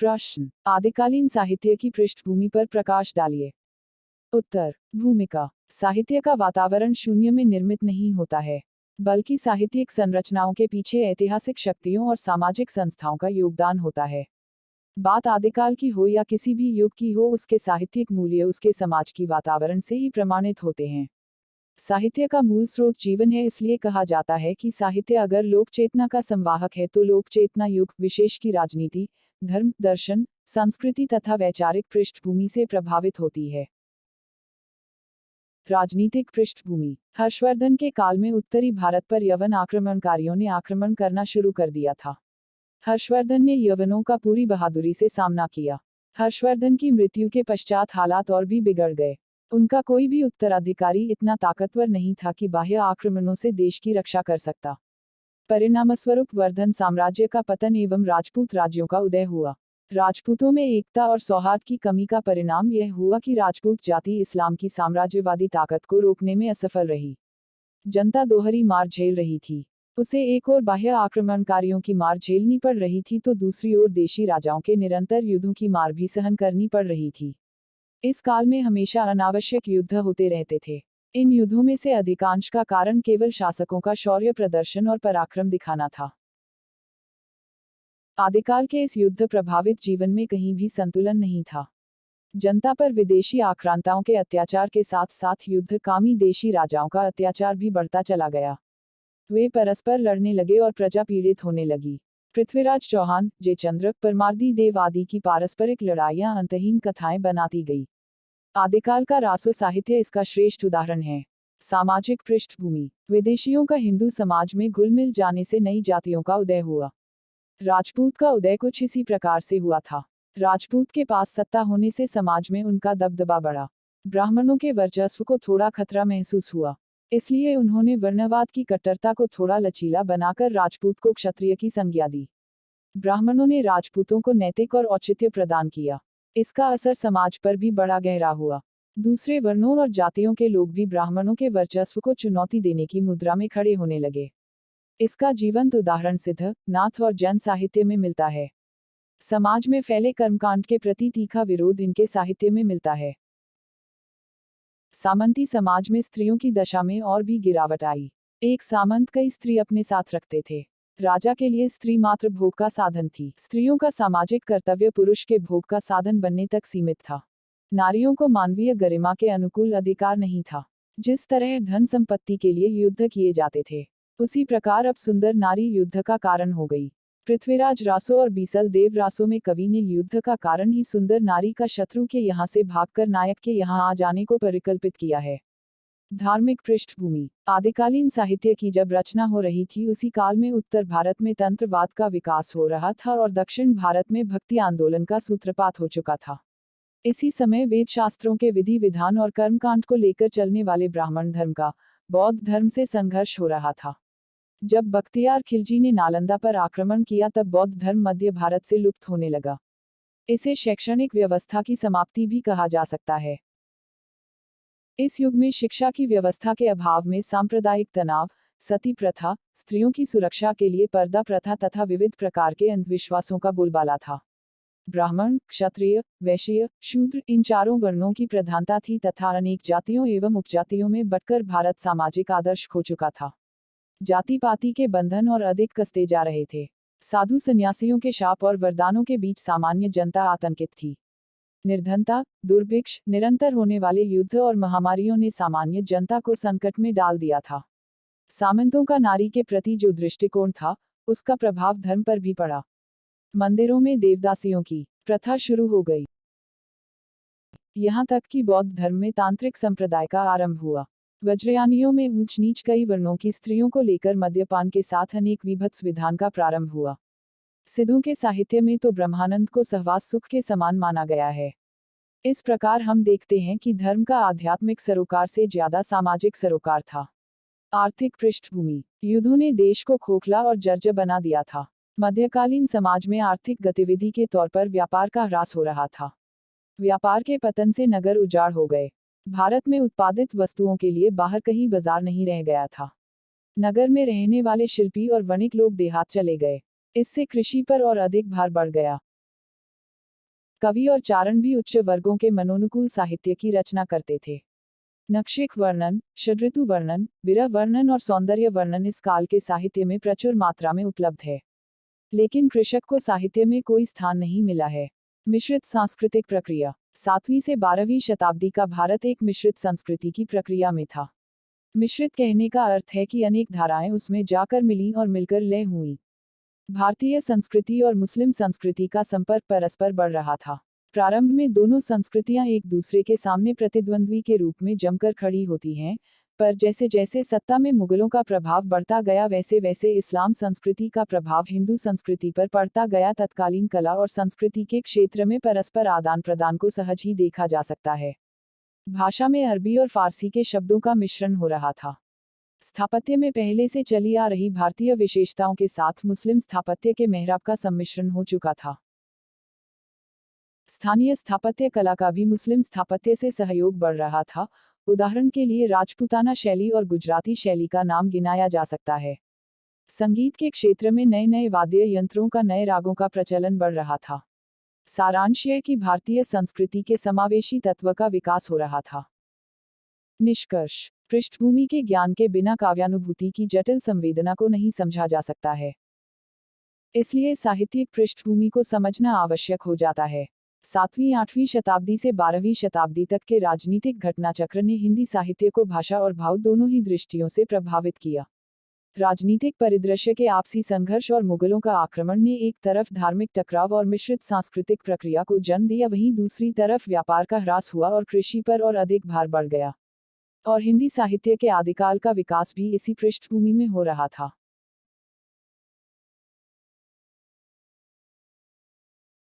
प्रश्न, आदिकालीन साहित्य की पृष्ठभूमि पर प्रकाश डालिए। उत्तर, भूमिका। साहित्य का वातावरण शून्य में निर्मित नहीं होता है, बल्कि साहित्यिक संरचनाओं के पीछे ऐतिहासिक शक्तियों और सामाजिक संस्थाओं का योगदान होता है। बात आदिकाल की हो या किसी भी युग की हो, उसके साहित्यिक मूल्य उसके समाज की वातावरण से ही प्रमाणित होते हैं। साहित्य का मूल स्रोत जीवन है, इसलिए कहा जाता है कि साहित्य अगर लोक चेतना का संवाहक है तो लोक चेतना युग विशेष की राजनीति, धर्म, दर्शन, संस्कृति तथा वैचारिक पृष्ठभूमि से प्रभावित होती है। राजनीतिक पृष्ठभूमि। हर्षवर्धन के काल में उत्तरी भारत पर यवन आक्रमणकारियों ने आक्रमण करना शुरू कर दिया था। हर्षवर्धन ने यवनों का पूरी बहादुरी से सामना किया। हर्षवर्धन की मृत्यु के पश्चात हालात और भी बिगड़ गए। उनका कोई भी उत्तराधिकारी इतना ताकतवर नहीं था कि बाह्य आक्रमणों से देश की रक्षा कर सकता। परिणामस्वरूप वर्धन साम्राज्य का पतन एवं राजपूत राज्यों का उदय हुआ। राजपूतों में एकता और सौहार्द की कमी का परिणाम यह हुआ कि राजपूत जाति इस्लाम की साम्राज्यवादी ताकत को रोकने में असफल रही। जनता दोहरी मार झेल रही थी। उसे एक ओर बाह्य आक्रमणकारियों की मार झेलनी पड़ रही थी तो दूसरी ओर देशी राजाओं के निरंतर युद्धों की मार भी सहन करनी पड़ रही थी। इस काल में हमेशा अनावश्यक युद्ध होते रहते थे। इन युद्धों में से अधिकांश का कारण केवल शासकों का शौर्य प्रदर्शन और पराक्रम दिखाना था। आदिकाल के इस युद्ध प्रभावित जीवन में कहीं भी संतुलन नहीं था। जनता पर विदेशी आक्रांताओं के अत्याचार के साथ साथ युद्धकामी देशी राजाओं का अत्याचार भी बढ़ता चला गया। वे परस्पर लड़ने लगे और प्रजा पीड़ित होने लगी। पृथ्वीराज चौहान, जयचंद्र, परमार्दी देव आदि की पारस्परिक लड़ाइयां अंतहीन कथाएं बनाती गई। आदिकाल का रासो साहित्य इसका श्रेष्ठ उदाहरण है। सामाजिक पृष्ठभूमि। विदेशियों का हिंदू समाज में घुल मिल जाने से नई जातियों का उदय हुआ। राजपूत का उदय कुछ इसी प्रकार से हुआ था। राजपूत के पास सत्ता होने से समाज में उनका दबदबा बढ़ा। ब्राह्मणों के वर्चस्व को थोड़ा खतरा महसूस हुआ, इसलिए उन्होंने वर्णवाद की कट्टरता को थोड़ा लचीला बनाकर राजपूत को क्षत्रिय की संज्ञा दी। ब्राह्मणों ने राजपूतों को नैतिक और औचित्य प्रदान किया। इसका असर समाज पर भी बड़ा गहरा हुआ। दूसरे वर्णों और जातियों के लोग भी ब्राह्मणों के वर्चस्व को चुनौती देने की मुद्रा में खड़े होने लगे। इसका जीवंत उदाहरण सिद्ध, नाथ और जैन साहित्य में मिलता है। समाज में फैले कर्मकांड के प्रति तीखा विरोध इनके साहित्य में मिलता है। सामंती समाज में स्त्रियों की दशा में और भी गिरावट आई। एक सामंत कई स्त्री अपने साथ रखते थे। राजा के लिए स्त्री मात्र भोग का साधन थी। स्त्रियों का सामाजिक कर्तव्य पुरुष के भोग का साधन बनने तक सीमित था। नारियों को मानवीय गरिमा के अनुकूल अधिकार नहीं था। जिस तरह धन संपत्ति के लिए युद्ध किए जाते थे, उसी प्रकार अब सुंदर नारी युद्ध का कारण हो गई। पृथ्वीराज रासो और बीसल देव रासो में कवि ने युद्ध का कारण ही सुंदर नारी का शत्रु के यहाँ से भागकर नायक के यहाँ आ जाने को परिकल्पित किया है। धार्मिक पृष्ठभूमि। आदिकालीन साहित्य की जब रचना हो रही थी उसी काल में उत्तर भारत में तंत्रवाद का विकास हो रहा था और दक्षिण भारत में भक्ति आंदोलन का सूत्रपात हो चुका था। इसी समय वेद शास्त्रों के विधि विधान और कर्मकांड को लेकर चलने वाले ब्राह्मण धर्म का बौद्ध धर्म से संघर्ष हो रहा था। जब बख्तियार खिलजी ने नालंदा पर आक्रमण किया तब बौद्ध धर्म मध्य भारत से लुप्त होने लगा। इसे शैक्षणिक व्यवस्था की समाप्ति भी कहा जा सकता है। इस युग में शिक्षा की व्यवस्था के अभाव में सांप्रदायिक तनाव, सती प्रथा, स्त्रियों की सुरक्षा के लिए पर्दा प्रथा तथा विविध प्रकार के अंधविश्वासों का बोलबाला था। ब्राह्मण, क्षत्रिय, वैश्य, शूद्र इन चारों वर्णों की प्रधानता थी तथा अनेक जातियों एवं उपजातियों में बंटकर भारत सामाजिक आदर्श खो चुका था। जाति पाति के बंधन और अधिक कसते जा रहे थे। साधु सन्यासियों के शाप और वरदानों के बीच सामान्य जनता आतंकित थी। निर्धनता, दुर्भिक्ष, निरंतर होने वाले युद्ध और महामारियों ने सामान्य जनता को संकट में डाल दिया था। सामंतों का नारी के प्रति जो दृष्टिकोण था, उसका प्रभाव धर्म पर भी पड़ा। मंदिरों में देवदासियों की प्रथा शुरू हो गई। यहाँ तक कि बौद्ध धर्म में तांत्रिक संप्रदाय का आरंभ हुआ। वज्रयानियों में ऊंच नीच कई वर्णों की स्त्रियों को लेकर मद्यपान के साथ अनेक विभत्स विधान का प्रारंभ हुआ। सिद्धों के साहित्य में तो ब्रह्मानंद को सहवास सुख के समान माना गया है। इस प्रकार हम देखते हैं कि धर्म का आध्यात्मिक सरोकार से ज्यादा सामाजिक सरोकार था। आर्थिक पृष्ठभूमि। युद्धों ने देश को खोखला और जर्जर बना दिया था। मध्यकालीन समाज में आर्थिक गतिविधि के तौर पर व्यापार का ह्रास हो रहा था। व्यापार के पतन से नगर उजाड़ हो गए। भारत में उत्पादित वस्तुओं के लिए बाहर कहीं बाजार नहीं रह गया था। नगर में रहने वाले शिल्पी और वणिक लोग देहात चले गए। इससे कृषि पर और अधिक भार बढ़ गया। कवि और चारण भी उच्च वर्गों के मनोनुकूल साहित्य की रचना करते थे। नक्षेक वर्णन, षड्ऋतु वर्णन, विरह वर्णन और सौंदर्य वर्णन इस काल के साहित्य में प्रचुर मात्रा में उपलब्ध है। लेकिन कृषक को साहित्य में कोई स्थान नहीं मिला है। मिश्रित सांस्कृतिक प्रक्रिया। 7वीं से 12वीं शताब्दी का भारत एक मिश्रित संस्कृति की प्रक्रिया में था। मिश्रित कहने का अर्थ है कि अनेक धाराएं उसमें जाकर मिलीं और मिलकर लय हुईं। भारतीय संस्कृति और मुस्लिम संस्कृति का संपर्क परस्पर बढ़ रहा था। प्रारंभ में दोनों संस्कृतियां एक दूसरे के सामने प्रतिद्वंद्वी के रूप में जमकर खड़ी होती हैं, पर जैसे जैसे सत्ता में मुगलों का प्रभाव बढ़ता गया वैसे वैसे इस्लाम संस्कृति का प्रभाव हिंदू संस्कृति पर पड़ता गया। तत्कालीन कला और संस्कृति के क्षेत्र में परस्पर आदान प्रदान को सहज ही देखा जा सकता है। भाषा में अरबी और फारसी के शब्दों का मिश्रण हो रहा था। स्थापत्य में पहले से चली आ रही भारतीय विशेषताओं के साथ मुस्लिम स्थापत्य के मेहराब का सम्मिश्रण हो चुका था। स्थानीय स्थापत्य कला का भी मुस्लिम स्थापत्य से सहयोग बढ़ रहा था। उदाहरण के लिए राजपूताना शैली और गुजराती शैली का नाम गिनाया जा सकता है। संगीत के क्षेत्र में नए नए वाद्य यंत्रों का नए रागों का प्रचलन बढ़ रहा था। सारांश यह कि भारतीय संस्कृति के समावेशी तत्व का विकास हो रहा था। निष्कर्ष। पृष्ठभूमि के ज्ञान के बिना काव्यानुभूति की जटिल संवेदना को नहीं समझा जा सकता है। इसलिए साहित्यिक पृष्ठभूमि को समझना आवश्यक हो जाता है। 7वीं-8वीं शताब्दी से 12वीं शताब्दी तक के राजनीतिक घटनाचक्र ने हिंदी साहित्य को भाषा और भाव दोनों ही दृष्टियों से प्रभावित किया। राजनीतिक परिदृश्य के आपसी संघर्ष और मुगलों का आक्रमण ने एक तरफ धार्मिक टकराव और मिश्रित सांस्कृतिक प्रक्रिया को जन्म दिया, वहीं दूसरी तरफ व्यापार का ह्रास हुआ और कृषि पर और अधिक भार बढ़ गया। और हिंदी साहित्य के आदिकाल का विकास भी इसी पृष्ठभूमि में हो रहा था।